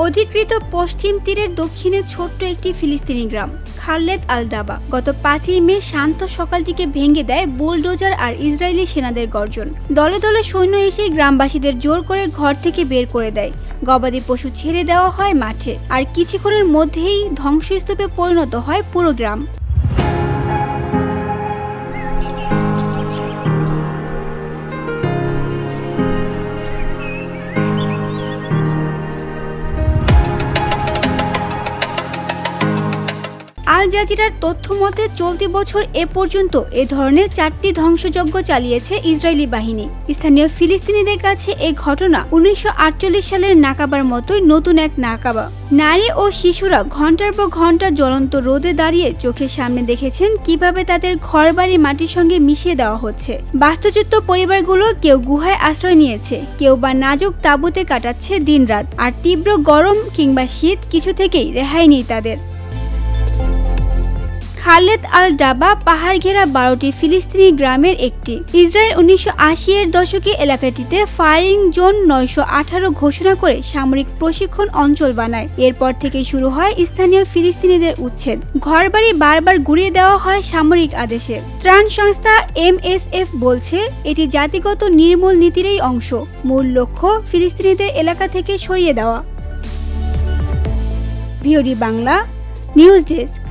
অধিকৃত পশ্চিম তীরের দক্ষিণে ছোট্ট একটি ফিলিস্তিনি গ্রাম খালেদ আল দাবা। গত 5ই মে শান্ত সকালটিকে ভেঙে দেয় বুলডোজার আর ইসরায়েলি সেনাদের গর্জন। দলে দলে সৈন্য এসে গ্রামবাসীদের জোর করে ঘর থেকে বের করে দেয়। গবাদি পশু ছেড়ে দেওয়া হয় মাঠে, আর কিছুক্ষণের মধ্যেই ধ্বংসস্তূপে পরিণত হয় পুরো গ্রাম। আল জাজিরার তথ্য মতে চলতি বছর এ পর্যন্ত এ ধরনের 4টি ধ্বংসযজ্ঞ চালিয়েছে ইসরায়েলি বাহিনী। স্থানীয় ফিলিস্তিনিদের কাছে এই ঘটনা 1948 সালের নাকাবার মতোই নতুন এক নাকাবা। নারী ও শিশুরা ঘন্টার পর ঘন্টা জ্বলন্ত রোদে দাঁড়িয়ে চোখের সামনে দেখেছেন কিভাবে তাদের ঘরবাড়ি মাটির সঙ্গে মিশিয়ে দেওয়া হচ্ছে। বাস্তুচ্যুত পরিবারগুলো কেউ গুহায় আশ্রয় নিয়েছে, কেউ বা নাজুক তাঁবুতে কাটাচ্ছে দিনরাত। আর তীব্র গরম কিংবা শীত কিছু থেকেই রেহাই নেই তাদের। খালেদ আল দাবা পাহাড় ঘেরা 12টি ফিলিস্তিনি গ্রামের একটি। ইসরায়েল 1980-এর দশকে এলাকাটিতে ফায়ারিং জোন 918 ঘোষণা করে সামরিক প্রশিক্ষণ অঞ্চল বানায়। এরপর থেকে শুরু হয় স্থানীয় ফিলিস্তিনিদের উচ্ছেদ। ঘরবাড়ি বারবার গুড়িয়ে দেওয়া হয় সামরিক আদেশে। ত্রাণ সংস্থা MSF বলছে এটি জাতিগত নির্মূল নীতিরই অংশ। মূল লক্ষ্য ফিলিস্তিনিদের এলাকা থেকে সরিয়ে দেওয়া। VOD Bangla news desk.